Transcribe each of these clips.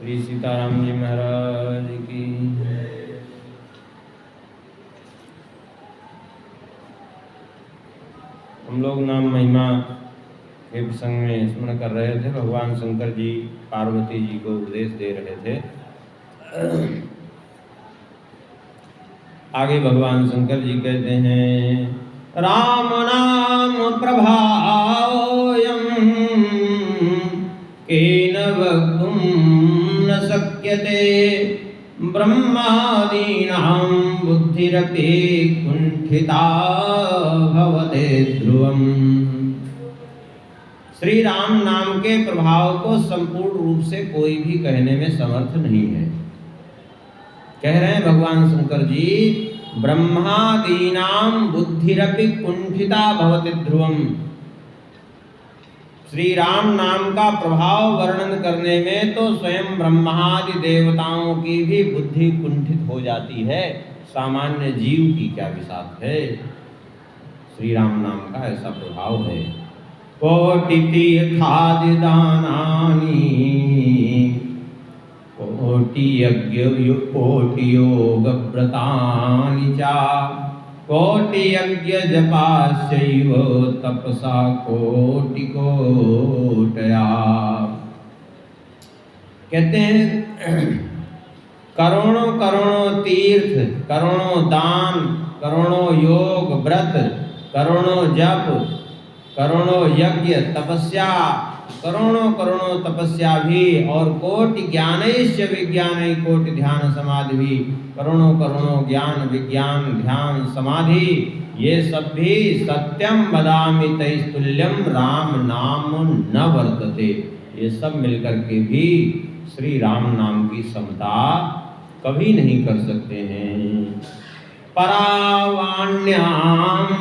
श्री सीताराम जी महाराज की। हम लोग नाम महिमा के प्रसंग में स्मरण कर रहे थे। भगवान शंकर जी पार्वती जी को उपदेश दे रहे थे। आगे भगवान शंकर जी कहते हैं, राम नाम प्रभावोऽयं केन वक्तुं न शक्यते, ब्रह्मादीनां बुद्धिरपि कुण्ठिता भवते ध्रुवम्। श्री राम नाम के प्रभाव को संपूर्ण रूप से कोई भी कहने में समर्थ नहीं है। कह रहे हैं भगवान शंकर जी, ब्रह्मादीनां बुद्धिरपि कुंठिता भवति ध्रुवम्। श्री राम नाम का प्रभाव वर्णन करने में तो स्वयं ब्रह्मादि देवताओं की भी बुद्धि कुंठित हो जाती है, सामान्य जीव की क्या विसात है। श्री राम नाम का ऐसा प्रभाव है। कोटि तीर्थादि दानानि, कोटि यज्ञ कोटि योग व्रतानि च, कोटि यज्ञ जपाश्चैव तपसा कोटि कोटया। कहते हैं करोड़ों करोड़ों तीर्थ, करोड़ों दान, करोड़ों योग व्रत, करोड़ों जप, करोड़ों यज्ञ तपस्या, करोड़ों करोड़ों तपस्या भी, और कोटि ज्ञानैश्च विज्ञानै कोटि ध्यान समाधि भी, करोड़ों करोड़ों ज्ञान विज्ञान ध्यान समाधि, ये सब भी सत्यम वदामि तैस्तुल्यम राम नाम न वर्तते। ये सब मिलकर के भी श्री राम नाम की समता कभी नहीं कर सकते हैं। परावाण्यां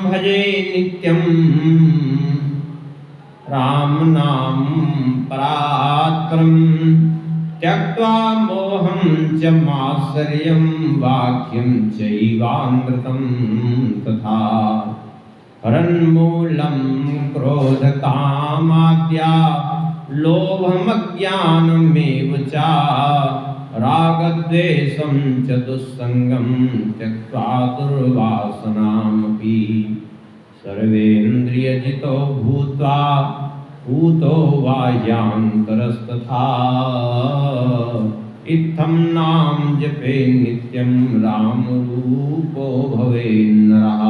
भजे नित्यम राम नाम परात्परम, त्यक्त्वा मोहं च मात्सर्यं वाक्यं चैवामृतं तथा, हरन्मूलं क्रोधकामाद्या लोभमज्ञानमेव च, रागद्वेषं च दुस्संगं त्यक्त्वा दुर्वासनामपि, सर्वेन्द्रियजितो भूत्वा भूतो बाह्यांतरस्तथा, इत्थं नाम जपे नित्यं राम रूपो भवे नरः।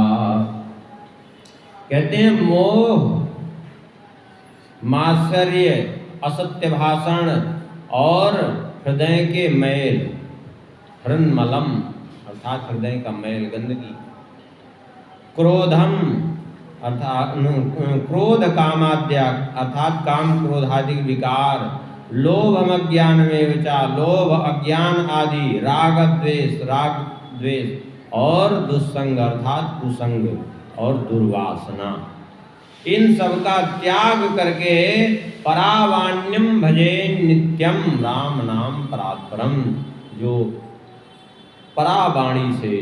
कहते हैं मोह, मात्सर्य, असत्य भाषण और हृदय के मैल, हृन्मलम अर्थात हृदय का मैल गंदगी, क्रोधम अर्थात क्रोध कामाद्या अर्थात काम क्रोधादि विकार, लोभ अज्ञान में विचार, लोभ अज्ञान आदि, राग द्वेष और दुस्संग अर्थात कुसंग और दुर्वासना, इन सब का त्याग करके परावाण्यम भजे नित्यम राम नाम परात्परम, जो परावाणी से,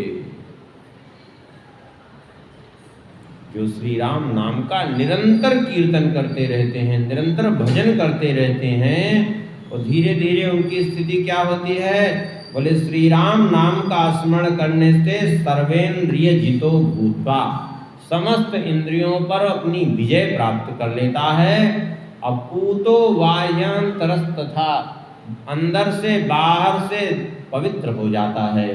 जो श्री राम नाम का निरंतर कीर्तन करते रहते हैं, निरंतर भजन करते रहते हैं, और धीरे धीरे उनकी स्थिति क्या होती है? बोले श्री राम नाम का स्मरण करने से सर्वेन्द्रिय जितो भूत्वा, समस्त इंद्रियों पर अपनी विजय प्राप्त कर लेता है। अपूतो बाह्यांतरस्तथा, अंदर से बाहर से पवित्र हो जाता है।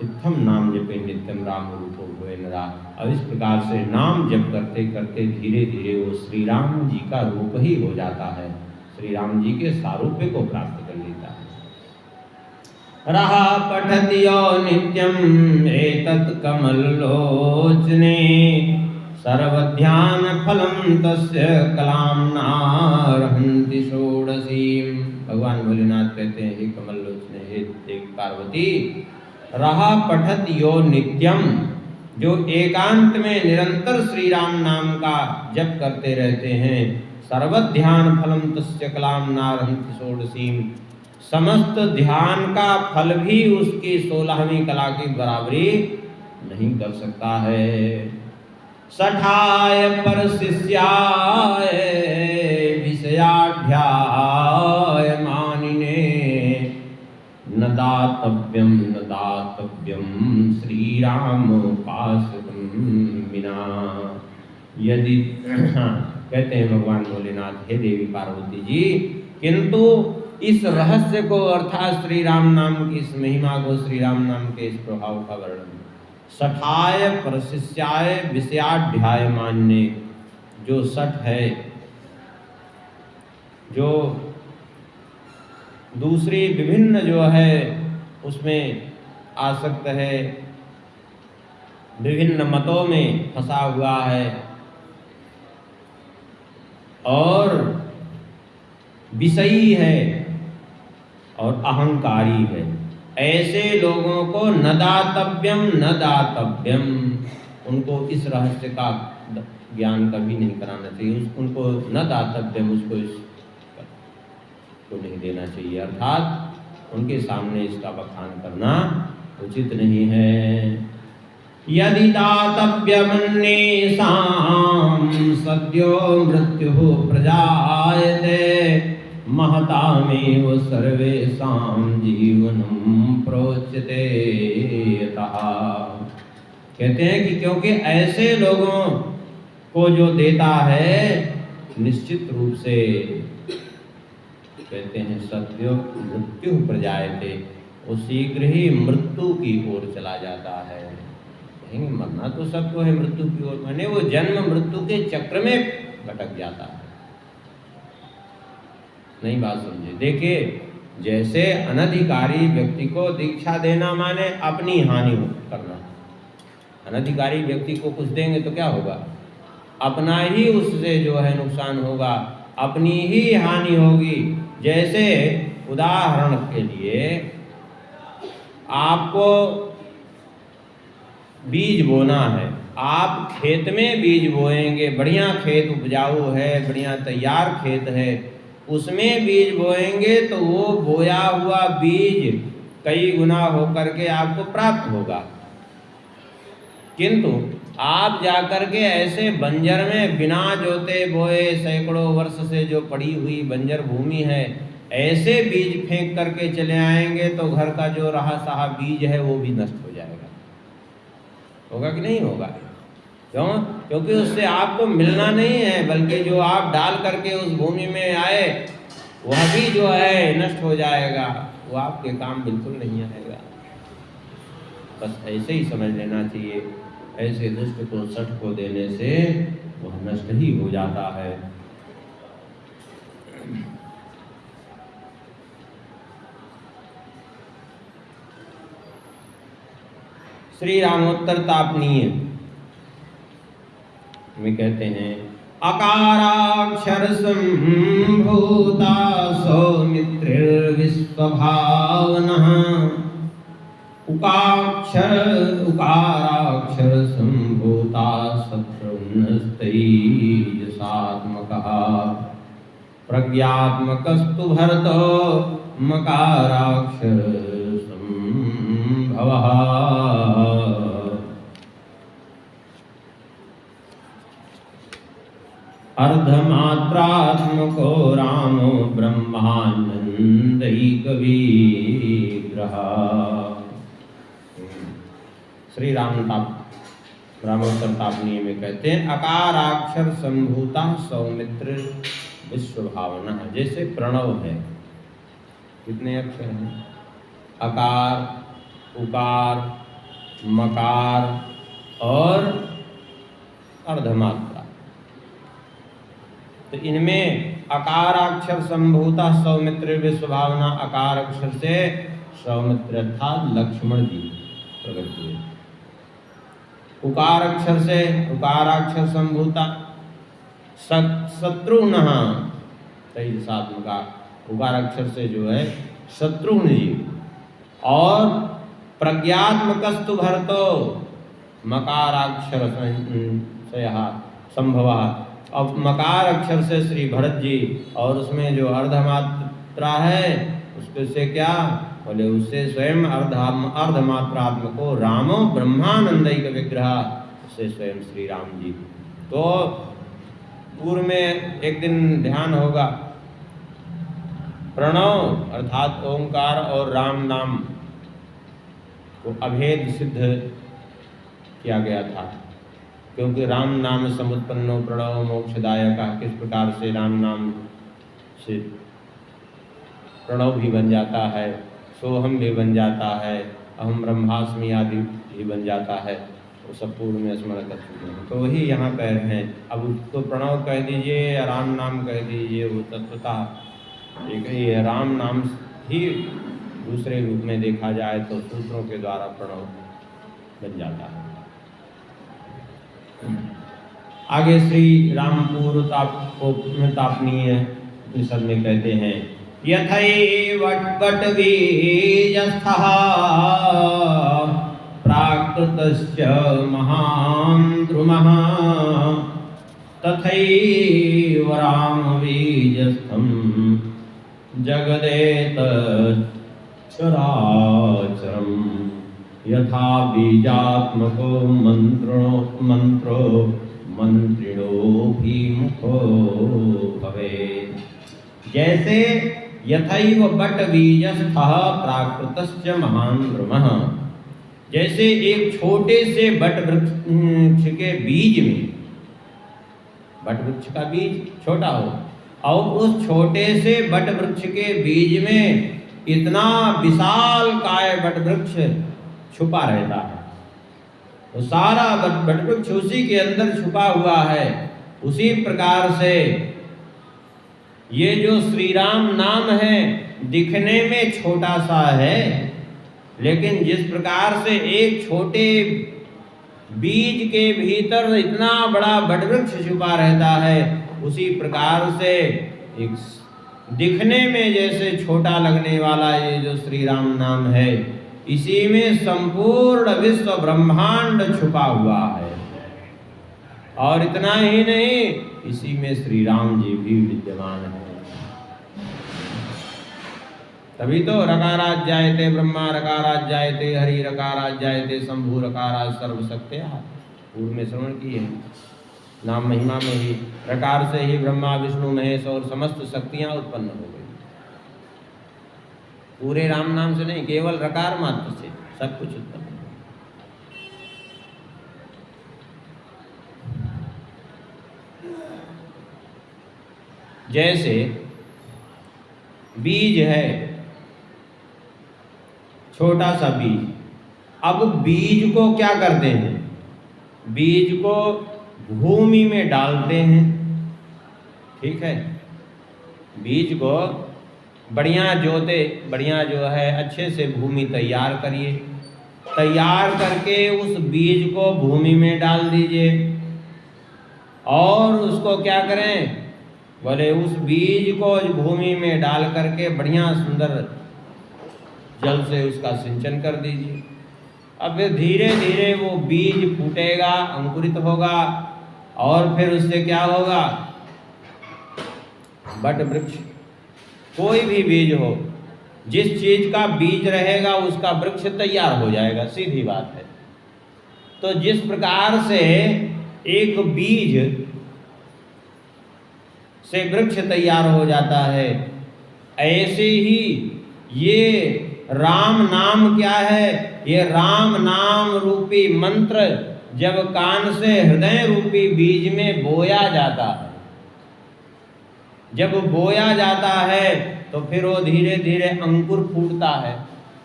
इत्थम नाम जपे नित्यम राम रूपो भवे नरः। अब इस प्रकार से नाम जप करते करते धीरे धीरे वो श्री राम जी का रूप ही हो जाता है, श्री राम जी के सारूप्य को प्राप्त कर लेता है। रहा पठति यो नित्यम एतत् कमलोचने, सर्वध्यान फलम तस्य कलाम्नारहन्ति षोडशीम्। भगवान भोलेनाथ कहते हैं, हे कमलोचने, हे देवी पार्वती, रहा पठत यो नित्यम, जो एकांत में निरंतर श्री राम नाम का जप करते रहते हैं, सर्वध्यान फलम तस्य कलाम्नारहन्ति षोडशीम्, समस्त ध्यान का फल भी उसकी 16वीं कला की बराबरी नहीं कर सकता है। सठाय पर शिष्याय विषयाध्याय मानिने, दातव्यम न दातव्यम श्री राम उपासकं विना। यदि कहते हैं भगवान भोलेनाथ, हे देवी पार्वती जी, किंतु इस रहस्य को अर्थात श्री राम नाम की इस महिमा को, श्री राम नाम के इस प्रभाव का वर्णन सठाय प्रशिष्याय विषयाध्याय मान्य, जो सठ है, जो दूसरी विभिन्न जो है उसमें आसक्त है, विभिन्न मतों में फंसा हुआ है और विषयी है और अहंकारी है, ऐसे लोगों को न दातव्यम न दातव्यम, उनको इस रहस्य का ज्ञान कभी नहीं कराना चाहिए, उनको न दातव्यम, उसको नहीं देना चाहिए, अर्थात उनके सामने इसका बखान करना उचित नहीं है। यदि दातव्यमन्येषां सद्यो मृत्युः प्रजायते महतामेव सर्वेषां जीवनं प्रोच्यते यतः। कहते हैं कि क्योंकि ऐसे लोगों को जो देता है निश्चित रूप से, कहते हैं सद्यो मृत्यु प्रजायते, वो शीघ्र ही मृत्यु की ओर चला जाता है। मरना तो सबको है, मृत्यु की ओर माने वो जन्म मृत्यु के चक्र में भटक जाता है। नहीं बात समझे? देखिए, जैसे अनधिकारी व्यक्ति को दीक्षा देना माने अपनी हानि करना। अनधिकारी व्यक्ति को कुछ देंगे तो क्या होगा? अपना ही उससे जो है नुकसान होगा, अपनी ही हानि होगी। जैसे उदाहरण के लिए आपको बीज बोना है, आप खेत में बीज बोएंगे, बढ़िया खेत उपजाऊ है, बढ़िया तैयार खेत है, उसमें बीज बोएंगे तो वो बोया हुआ बीज कई गुना होकर के आपको प्राप्त होगा। किंतु आप जाकर के ऐसे बंजर में बिना जोते बोए सैकड़ों वर्ष से जो पड़ी हुई बंजर भूमि है, ऐसे बीज फेंक करके चले आएंगे तो घर का जो रहा सहा बीज है वो भी नष्ट हो जाएगा। होगा कि नहीं होगा? क्यों? क्योंकि उससे आपको मिलना नहीं है, बल्कि जो आप डाल करके उस भूमि में आए वह भी जो है नष्ट हो जाएगा, वो आपके काम बिल्कुल नहीं आएगा। बस ऐसे ही समझ लेना चाहिए, ऐसे दुष्ट को सठ को देने से वह नष्ट ही हो जाता है। श्री रामोत्तर तापनीय में कहते हैं, अकाराक्षर संभूता सौमित्रिर्विश्वभावनः उकाराक्षर संभूता शत्रुघ्नस्तैजसात्मकः प्रज्ञात्मकस्तु भरतो मकाराक्षर संभवः। अर्धमात्रात्मको रामो ब्रह्मानंदैकविग्रह। श्री रामोत्तर तापनीय में कहते हैं, अकाराक्षर संभूता सौमित्र विश्वभावना। जैसे प्रणव है, कितने अक्षर हैं? अकार, उकार, मकार और अर्धमात्रा। तो इनमें अकाराक्षर संभूता सौमित्र विश्वभावना, अकार अक्षर से सौमित्र अर्थात लक्ष्मण जी प्रकट हुए। उकार अक्षर से उकाराक्षर संभूता शत्रुघ्न तेजसात्मका, उकार अक्षर से जो है शत्रुघ्न जी। और प्रज्ञात्मकस्तु भरतो मकाराक्षर से संभव। अब मकार अक्षर से श्री भरत जी, और उसमें जो अर्धमात्रा है उसके से क्या बोले, उससे स्वयं अर्धमात्रात्मको रामो ब्रह्मानंदैक विग्रह, उससे स्वयं श्री राम जी। तो पूर्व में एक दिन ध्यान होगा, प्रणव अर्थात ओंकार और राम नाम को अभेद सिद्ध किया गया था, क्योंकि राम नाम समुत्पन्नो प्रणव मोक्षदायक, किस प्रकार से राम नाम से प्रणव भी बन जाता है, सोहम भी बन जाता है, अहम ब्रह्मास्मि आदि भी बन जाता है, वो सब पूर्व में स्मरण कर चुके हैं। तो वही यहाँ कह रहे हैं, अब उसको प्रणव कह दीजिए या राम नाम कह दीजिए, वो तत्वता एक ही है। राम नाम ही दूसरे रूप में देखा जाए तो सूत्रों के द्वारा प्रणव बन जाता है। आगे श्री रामपुर तापनीय उपनिषद में कहते हैं, यथैवट्वट् बीजस्थः प्राकृतस्य महान् द्रुमः, तथैव रामबीजस्थं जगदेतत् चराचरम्, यथा बीजात्मको मंत्रो मंत्रिणोऽभिमुखो भवेत्। जैसे यथैव बट बीजस्थः प्राकृतस्य महान् द्रुमः, जैसे एक छोटे से बट वृक्ष के बीज में, बट वृक्ष का बीज छोटा हो और उस छोटे से बट वृक्ष के बीज में इतना विशाल काय बट वृक्ष छुपा रहता है, तो सारा बट वृक्ष उसी के अंदर छुपा हुआ है। उसी प्रकार से ये जो श्री राम नाम है दिखने में छोटा सा है, लेकिन जिस प्रकार से एक छोटे बीज के भीतर इतना बड़ा बट वृक्ष छुपा रहता है, उसी प्रकार से एक दिखने में जैसे छोटा लगने वाला ये जो श्री राम नाम है, इसी में संपूर्ण विश्व ब्रह्मांड छुपा हुआ है। और इतना ही नहीं, इसी में श्री राम जी भी विद्यमान है। तभी तो रकारात् जायते ब्रह्मा, रकारात् जायते हरि, रकारात् जायते शंभु, रकारात् सर्वशक्त्या, पूर्व में श्रवण किए नाम महिमा में ही रकार से ही ब्रह्मा विष्णु महेश और समस्त शक्तियां उत्पन्न हो गई। पूरे राम नाम से नहीं, केवल रकार मात्र से सब कुछ उत्पन्न हो। जैसे बीज है, छोटा सा बीज, अब बीज को क्या करते हैं, बीज को भूमि में डालते हैं, ठीक है। बीज को बढ़िया जोते, बढ़िया जो है अच्छे से भूमि तैयार करिए, तैयार करके उस बीज को भूमि में डाल दीजिए और उसको क्या करें, बोले उस बीज को भूमि में डाल करके बढ़िया सुंदर जल से उसका सिंचन कर दीजिए। अब धीरे धीरे वो बीज फूटेगा, अंकुरित होगा और फिर उससे क्या होगा, बट वृक्ष। कोई भी बीज हो, जिस चीज का बीज रहेगा उसका वृक्ष तैयार हो जाएगा, सीधी बात है। तो जिस प्रकार से एक बीज से वृक्ष तैयार हो जाता है, ऐसे ही ये राम नाम क्या है, ये राम नाम रूपी मंत्र जब कान से हृदय रूपी बीज में बोया जाता है, जब बोया जाता है तो फिर वो धीरे धीरे अंकुर फूटता है,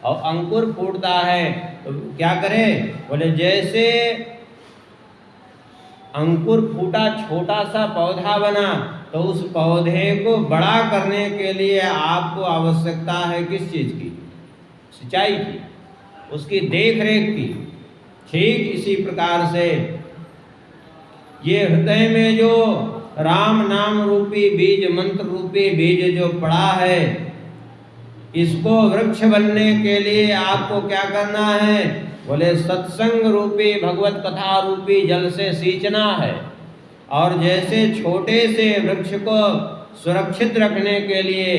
और अंकुर फूटता है तो क्या करे, बोले जैसे अंकुर फूटा छोटा सा पौधा बना, तो उस पौधे को बड़ा करने के लिए आपको आवश्यकता है किस चीज की, सिंचाई की, उसकी देख रेख की। ठीक इसी प्रकार से ये हृदय में जो राम नाम रूपी बीज, मंत्र रूपी बीज जो पड़ा है, इसको वृक्ष बनने के लिए आपको क्या करना है, बोले सत्संग रूपी भगवत कथा रूपी जल से सींचना है। और जैसे छोटे से वृक्ष को सुरक्षित रखने के लिए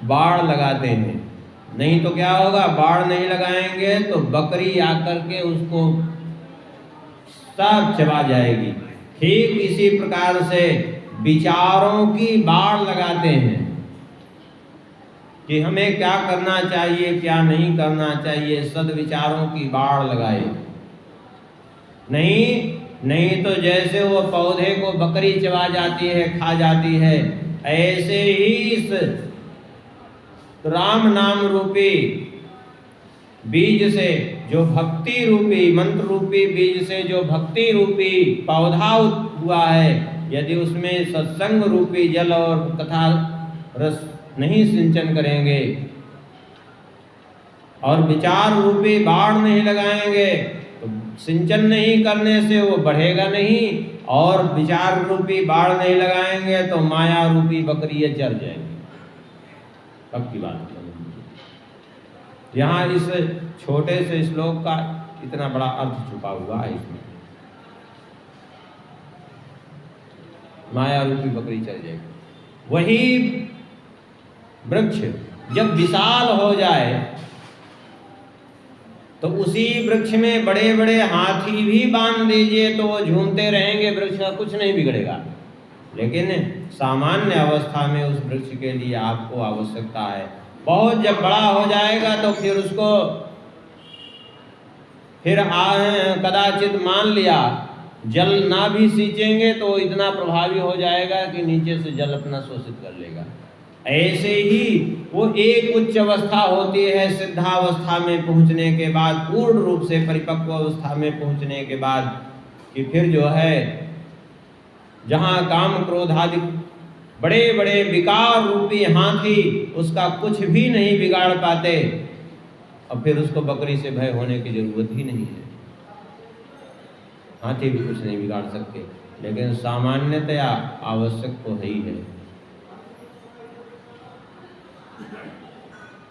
बाड़ लगाते हैं, नहीं तो क्या होगा, बाड़ नहीं लगाएंगे तो बकरी आकर के उसको सब चबा जाएगी। ठीक इसी प्रकार से विचारों की बाड़ लगाते हैं, कि हमें क्या करना चाहिए, क्या नहीं करना चाहिए, सद्विचारों की बाढ़ लगाए। नहीं तो जैसे वो पौधे को बकरी चबा जाती है, खा जाती है, ऐसे ही इस राम नाम रूपी बीज से, जो भक्ति रूपी मंत्र रूपी बीज से जो भक्ति रूपी पौधा हुआ है, यदि उसमें सत्संग रूपी जल और कथा रस नहीं सिंचन करेंगे और विचार रूपी बाढ़ नहीं लगाएंगे, तो सिंचन नहीं करने से वो बढ़ेगा नहीं, और विचार रूपी बाढ़ नहीं लगाएंगे तो माया रूपी बकरियां चर जाएंगी। पक्की बात। यहाँ इस छोटे से श्लोक का इतना बड़ा अर्थ छुपा हुआ है इसमें। माया रूपी बकरी चल जाएगी। वही वृक्ष जब विशाल हो जाए तो उसी वृक्ष में बड़े बड़े हाथी भी बांध दीजिए तो वो झूमते रहेंगे, वृक्ष का कुछ नहीं बिगड़ेगा। लेकिन सामान्य अवस्था में उस वृक्ष के लिए आपको आवश्यकता है। बहुत जब बड़ा हो जाएगा तो फिर उसको कदाचित मान लिया जल ना भी सींचेंगे तो इतना प्रभावी हो जाएगा कि नीचे से जल अपना शोषित कर लेगा। ऐसे ही वो एक उच्च अवस्था होती है, सिद्धावस्था में पहुंचने के बाद, पूर्ण रूप से परिपक्व अवस्था में पहुंचने के बाद, कि फिर जो है जहाँ काम क्रोध आदि बड़े बड़े विकार रूपी हाथी उसका कुछ भी नहीं बिगाड़ पाते, और फिर उसको बकरी से भय होने की जरूरत ही नहीं है। हाथी भी कुछ नहीं बिगाड़ सकते, लेकिन सामान्यतया आवश्यक तो है ही है।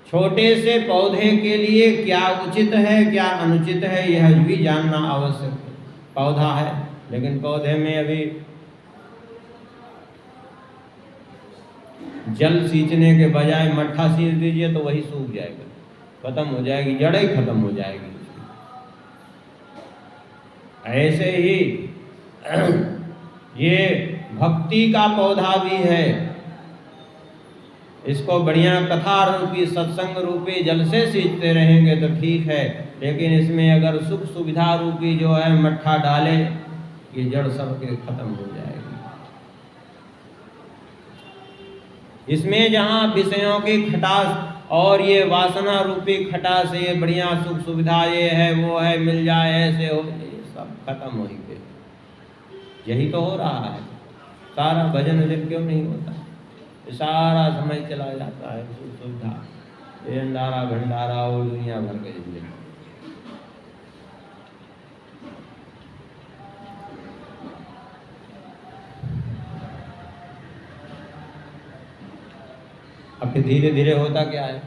छोटे से पौधे के लिए क्या उचित है, क्या अनुचित है, यह भी जानना आवश्यक है। पौधा है लेकिन पौधे में अभी जल सींचने के बजाय मट्ठा सींच दीजिए तो वही सूख जाएगा, खत्म हो जाएगी, जड़ें खत्म हो जाएगी। ऐसे ही ये भक्ति का पौधा भी है, इसको बढ़िया कथा रूपी सत्संग रूपी जल से सींचते रहेंगे तो ठीक है, लेकिन इसमें अगर सुख सुविधा रूपी जो है मट्ठा डाले, ये जड़ सब के खत्म हो जाएगी। इसमें जहाँ विषयों की खटास और ये वासना रूपी खटास, ये बढ़िया सुख सुविधा, ये है वो है, मिल जाए, ऐसे हो, ये सब खत्म हो ही गए। यही तो हो रहा है। सारा भजन वजन क्यों नहीं होता? सारा समय चला जाता है सुख सुविधा, भंडारा भंडारा और दुनिया भर के जिंदगी। अब धीरे धीरे होता क्या है,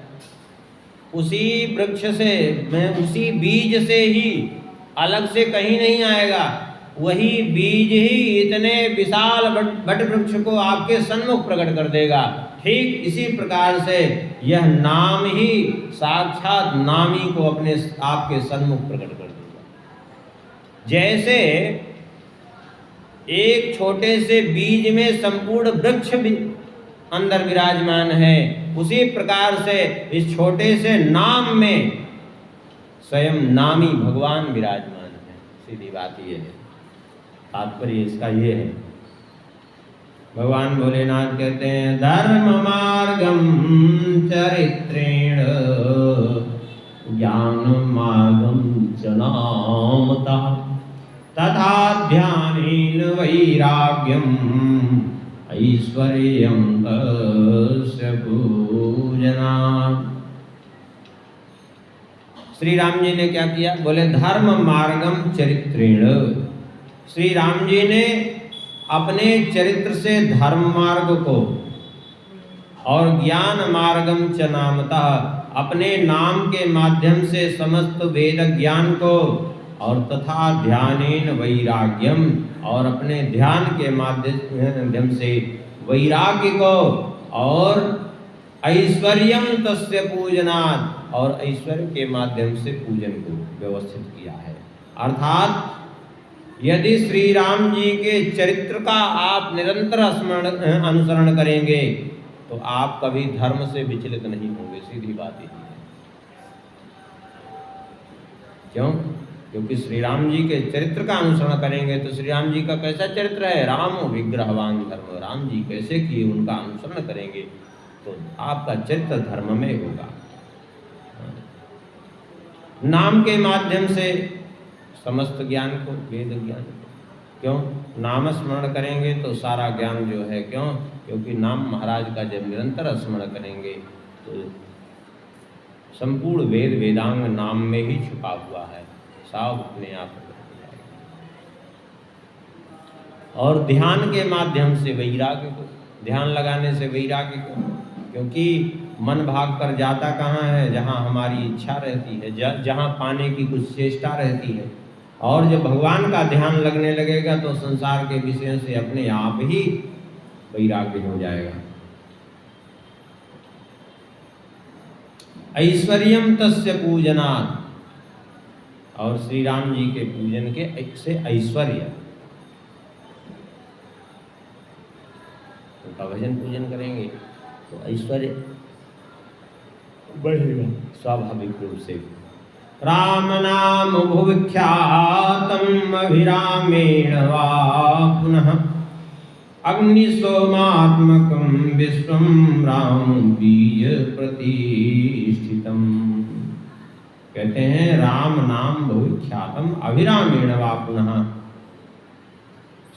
उसी वृक्ष से, मैं उसी बीज से ही अलग से कहीं नहीं आएगा, वही बीज ही इतने विशाल वट वृक्ष को आपके सन्मुख प्रकट कर देगा। ठीक इसी प्रकार से यह नाम ही साक्षात नामी को अपने आपके सन्मुख प्रकट कर देगा। जैसे एक छोटे से बीज में संपूर्ण वृक्ष भी अंदर विराजमान है, उसी प्रकार से इस छोटे से नाम में स्वयं नामी भगवान विराजमान है। सीधी बात ये है, तात्पर्य इसका ये है। भगवान भोलेनाथ कहते हैं, धर्म मार्गम चरित्रेण ज्ञान मार्गम च नामतः तथा ध्यानेन वैराग्यम ऐश्वर्यं तस्य पूजनात्। श्री राम जी ने क्या किया? बोले धर्म मार्गम चरित्रेण। श्री राम जी ने अपने चरित्र से धर्म मार्ग को और ज्ञान मार्गम च नामतः, अपने नाम के माध्यम से समस्त वेद ज्ञान को, और तथा ध्यानेन वैराग्यम, और अपने ध्यान के माध्यम से वैराग्य को, और ऐश्वर्यम तस्य पूजनात्, और ऐश्वर्य के माध्यम से पूजन को व्यवस्थित किया है। अर्थात यदि श्री राम जी के चरित्र का आप निरंतर अनुसरण करेंगे तो आप कभी धर्म से विचलित नहीं होंगे। सीधी बात यही है। क्यों? क्योंकि श्री राम जी के चरित्र का अनुसरण करेंगे। तो श्री राम जी का कैसा चरित्र है? राम विग्रहवान धर्म। राम जी कैसे किए, उनका अनुसरण करेंगे तो आपका चरित्र धर्म में होगा। नाम के माध्यम से समस्त ज्ञान को, वेद ज्ञान को, क्यों? नाम स्मरण करेंगे तो सारा ज्ञान जो है, क्यों? क्योंकि नाम महाराज का जब निरंतर स्मरण करेंगे तो संपूर्ण वेद वेदांग नाम में ही छुपा हुआ है, सब अपने आप प्रकट हो जाएगा। और ध्यान के माध्यम से वैराग्य को, ध्यान लगाने से वैराग्य को, क्योंकि मन भाग कर जाता कहाँ है? जहाँ हमारी इच्छा रहती है, जहाँ पाने की कुछ चेष्टा रहती है। और जब भगवान का ध्यान लगने लगेगा तो संसार के विषयों से अपने आप ही वैराग्य हो जाएगा। ऐश्वर्यम तस्य पूजनात्, और श्री राम जी के पूजन के से ऐश्वर्य, उनका भजन पूजन करेंगे तो ऐश्वर्य बढ़ेगा स्वाभाविक रूप से। राम नाम भुविख्यातम अभिरामेण वा पुनः अग्निसोमात्मकं विश्वं राम बीज प्रतिष्ठितम्। कहते हैं राम नाम भुविख्यातम अभिरामेण वा पुनः,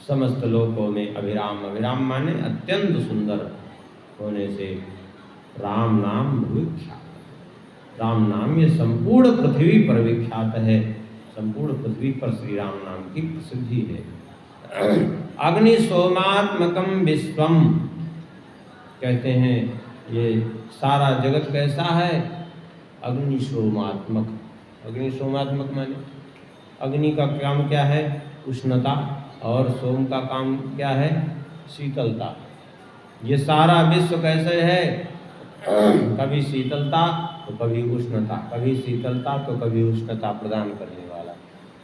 समस्त लोकों में अभिराम, अभिराम माने अत्यंत सुंदर होने से राम नाम भुविख्यात। राम नाम ये संपूर्ण पृथ्वी पर विख्यात है, संपूर्ण पृथ्वी पर श्री राम नाम की प्रसिद्धि है। अग्नि सोमात्मकम विश्वम, कहते हैं ये सारा जगत कैसा है? अग्नि सोमात्मक। अग्नि सोमात्मक माने अग्नि का काम क्या है? उष्णता, और सोम का काम क्या है? शीतलता। ये सारा विश्व कैसे है? कभी शीतलता तो कभी उष्णता, कभी शीतलता तो कभी उष्णता प्रदान करने वाला,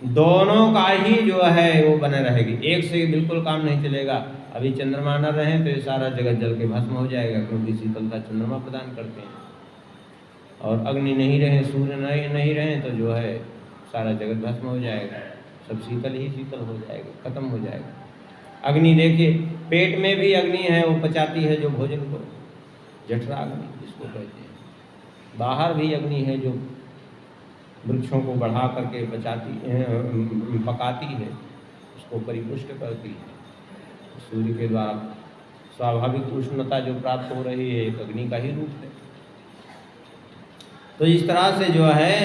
दोनों का ही जो है वो बने रहेगी। एक से बिल्कुल काम नहीं चलेगा। अभी चंद्रमा न रहे तो ये सारा जगत जल के भस्म हो जाएगा, क्योंकि शीतलता चंद्रमा प्रदान करते हैं। और अग्नि नहीं रहे, सूर्य नहीं रहे तो जो है सारा जगत भस्म हो जाएगा, सब शीतल ही शीतल हो जाएगा, खत्म हो जाएगा। अग्नि देखिए, पेट में भी अग्नि है, वो पचाती है जो भोजन को, जठरा अग्नि जिसको कहते हैं। बाहर भी अग्नि है जो वृक्षों को बढ़ा करके पकाती है, उसको परिपुष्ट करती है। सूर्य के द्वारा स्वाभाविक उष्णता जो प्राप्त हो रही है, एक अग्नि का ही रूप है। तो इस तरह से जो है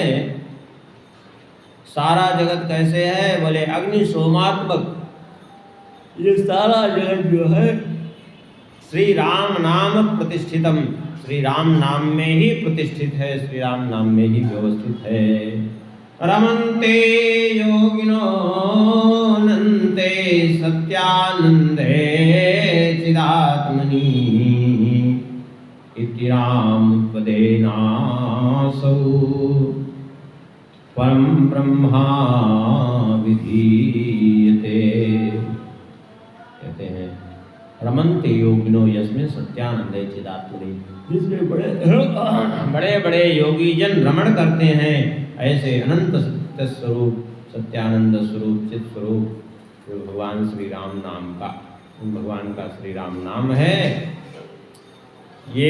सारा जगत कैसे है? बोले अग्नि सोमात्मक। ये सारा जगत जो है श्री राम नाम प्रतिष्ठितम, श्री राम नाम में ही प्रतिष्ठित है, श्री राम नाम में ही व्यवस्थित है। रमन्ते योगिनो नन्ते सत्यानंदे चिदात्मनि इति राम पदेनासौ परम ब्रह्मा विधीयते। कहते हैं रमन्ते योगिनो यस्मिन् सत्यानंदे चिदात्मनि, जिसमें बड़े बड़े योगी जन रमण करते हैं ऐसे अनंत सत्य स्वरूप, सत्यानंद स्वरूप, चित स्वरूप जो भगवान श्री राम नाम का, भगवान का श्री राम नाम है। ये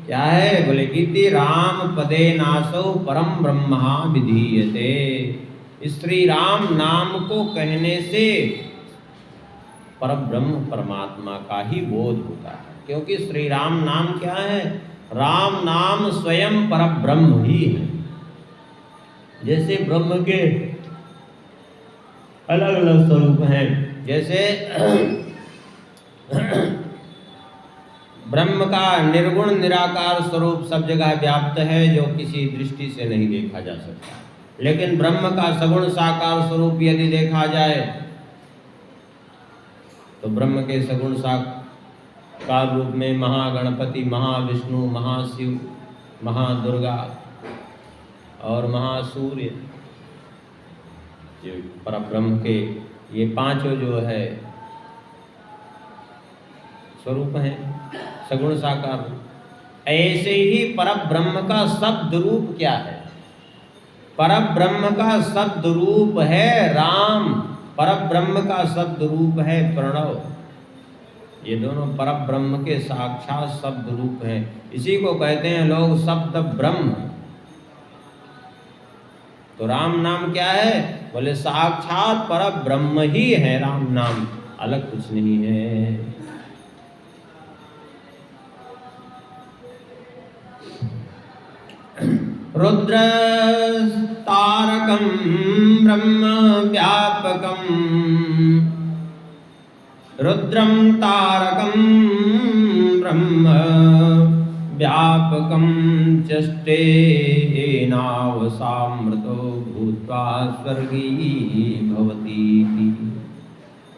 क्या है? बोले इति राम पदे नासौ परम ब्रह्मा विधीयते। श्री राम नाम को कहने से परब्रह्म परमात्मा का ही बोध होता है, क्योंकि श्री राम नाम क्या है? राम नाम स्वयं परब्रह्म ही है। जैसे ब्रह्म के अलग अलग स्वरूप हैं, जैसे ब्रह्म का निर्गुण निराकार स्वरूप सब जगह व्याप्त है, जो किसी दृष्टि से नहीं देखा जा सकता। लेकिन ब्रह्म का सगुण साकार स्वरूप यदि देखा जाए तो ब्रह्म के सगुण साकार रूप में महागणपति, महाविष्णु, महाशिव, महादुर्गा और महासूर्य, जो परब्रह्म के ये पांचों जो है स्वरूप हैं, सगुण साकार रूप। ऐसे ही परब्रह्म का शब्द रूप क्या है? परब्रह्म का शब्द रूप है राम, परब्रह्म का शब्द रूप है प्रणव। ये दोनों परब्रह्म के साक्षात शब्द रूप हैं। इसी को कहते हैं लोग शब्द ब्रह्म। तो राम नाम क्या है? बोले साक्षात परब्रह्म ही है राम नाम, अलग कुछ नहीं है। रुद्र तारकम ब्रह्म व्यापकम, रुद्रम तारकम ब्रह्म व्यापकम चष्टे नावसामृतो भूत्वा स्वर्गी भवती।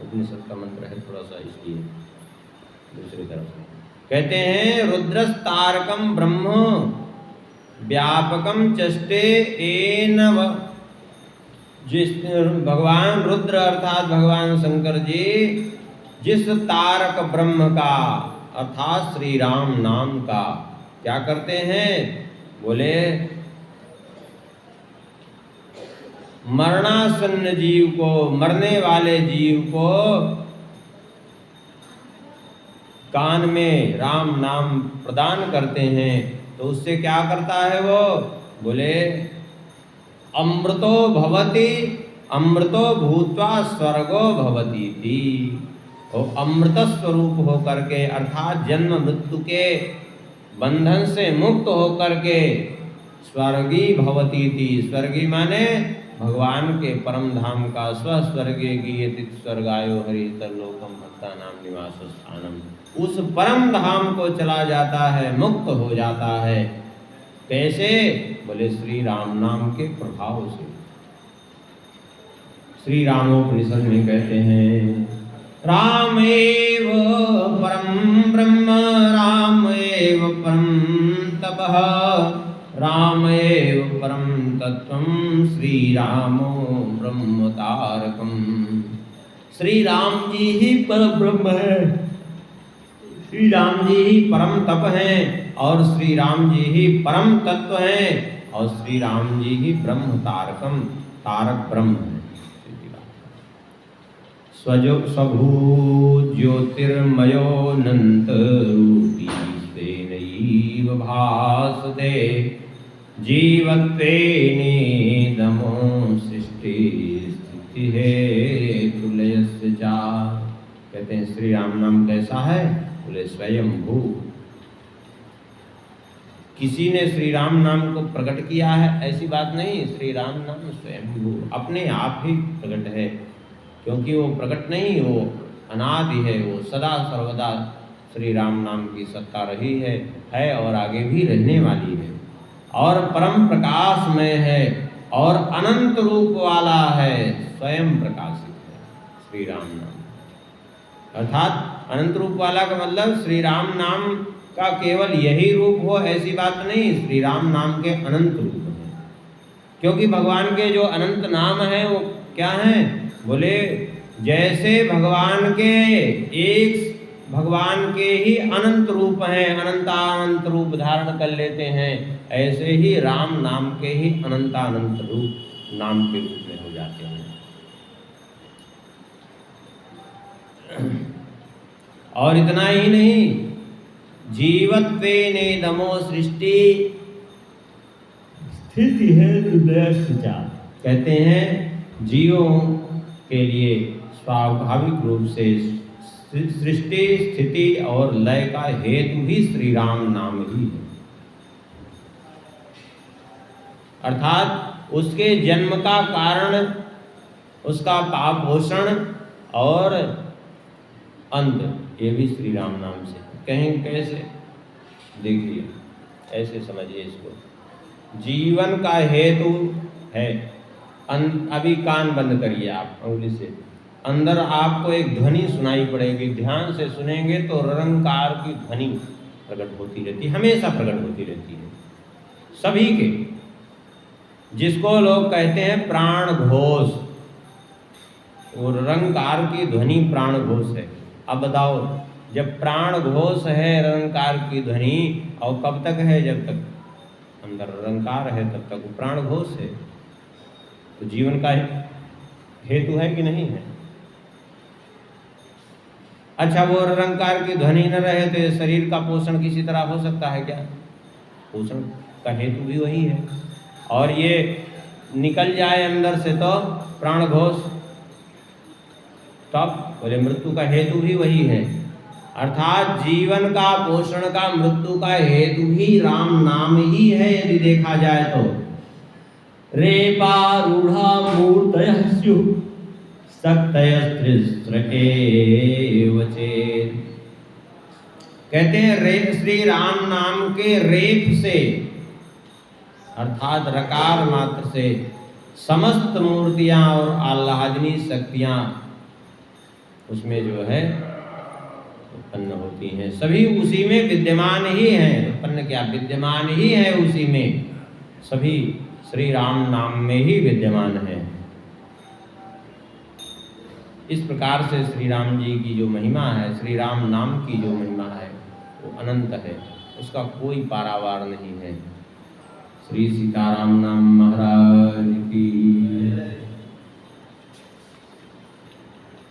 उपनिषद का मंत्र है थोड़ा सा, इसलिए दूसरी तरफ कहते हैं रुद्र तारकम ब्रह्म व्यापकम चष्टे एनव। जिस भगवान रुद्र अर्थात भगवान शंकर जी जिस तारक ब्रह्म का अर्थात श्री राम नाम का क्या करते हैं? बोले मरणासन्न जीव को, मरने वाले जीव को कान में राम नाम प्रदान करते हैं, तो उससे क्या करता है वो? बोले अमृतो भवति, अमृतो भूत्वा स्वर्गो भवति थी। वो अमृत स्वरूप होकर के अर्थात जन्म मृत्यु के बंधन से मुक्त होकर के स्वर्गी भवती थी। स्वर्गी माने भगवान के परम धाम का स्वस्वर्गे गीयति स्वर्गायो हरितलोकम भक्ता नाम निवास स्थानम। उस परम धाम को चला जाता है, मुक्त हो जाता है। कैसे? बोले श्री राम नाम के प्रभाव से। श्री रामोपनिषद में कहते हैं रामेव परम ब्रह्म, रामेव परम तपः, रामेव परम तत्वं, श्री रामो ब्रह्म तारकम। श्री राम जी ही परम ब्रह्म है, श्री राम जी ही परम तप हैं, और श्री राम जी ही परम तत्व हैं, और श्री राम जी ही ब्रह्म तारकम, तारक ब्रह्म है। स्वभू ज्योतिर्मयोऽनंत रूपी स्वेनैव भासते, जीवत्वेनेदमो सृष्टि स्थिति हेतु लयस्य च। कहते हैं श्री राम नाम कैसा है? बोले स्वयंभू। किसी ने श्री राम नाम को प्रकट किया है ऐसी बात नहीं। श्री राम नाम स्वयंभू अपने आप ही प्रकट है, क्योंकि वो प्रकट नहीं, वो अनादि है, वो सदा सर्वदा श्री राम नाम की सत्ता रही है और आगे भी रहने वाली है, और परम प्रकाशमय है और अनंत रूप वाला है, स्वयं प्रकाशित है श्री राम नाम। अर्थात अनंत रूप वाला का मतलब श्री राम नाम का केवल यही रूप हो ऐसी बात नहीं, श्री राम नाम के अनंत रूप हैं। क्योंकि भगवान के जो अनंत नाम हैं वो क्या हैं? बोले जैसे भगवान के ही अनंत रूप हैं, अनंतानंत रूप धारण कर लेते हैं, ऐसे ही राम नाम के ही अनंतानंत रूप नाम के रूप में हो जाते हैं। और इतना ही नहीं, जीवत्वेनेदमो सृष्टि स्थिति हेतु लयस्य च। कहते हैं जीवों के लिए स्वाभाविक रूप से सृष्टि स्थिति और लय का हेतु ही श्री राम नाम ही है। अर्थात उसके जन्म का कारण, उसका पापोषण और अंत, ये भी श्री राम नाम से। कहें कैसे? देखिए, ऐसे समझिए इसको। जीवन का हेतु है, अभी कान बंद करिए आप उंगली से, अंदर आपको एक ध्वनि सुनाई पड़ेगी, ध्यान से सुनेंगे तो रंकार की ध्वनि प्रकट होती रहती है, हमेशा प्रकट होती रहती है सभी के, जिसको लोग कहते हैं प्राण घोष। और रंकार की ध्वनि प्राण घोष है। अब बताओ, जब प्राण घोष है रंकार की ध्वनि, और कब तक है? जब तक अंदर रंकार है तब तक वो प्राण घोष है। तो जीवन का हेतु है कि नहीं है? अच्छा, वो रंकार की ध्वनि न रहे तो ये शरीर का पोषण किसी तरह हो सकता है क्या? पोषण का हेतु भी वही है। और ये निकल जाए अंदर से तो प्राण घोष, तब बोले मृत्यु का हेतु भी वही है। अर्थात जीवन का पोषण का मृत्यु का हेतु ही राम नाम ही है यदि देखा जाए तो। रेपारूढ़ा मूर्तयः स्युः शक्तयस्त्रिस्र एव चेत्। कहते हैं श्री राम नाम के रेप से, अर्थात रकार मात्र से समस्त मूर्तियां और आह्लादनी शक्तियां उसमें जो है उत्पन्न होती हैं। सभी उसी में विद्यमान ही हैं। उत्पन्न क्या? विद्यमान ही है उसी में। सभी श्री राम नाम में ही विद्यमान है। इस प्रकार से श्री राम जी की जो महिमा है, श्री राम नाम की जो महिमा है, वो अनंत है, उसका कोई पारावार नहीं है। श्री सीताराम नाम महाराज की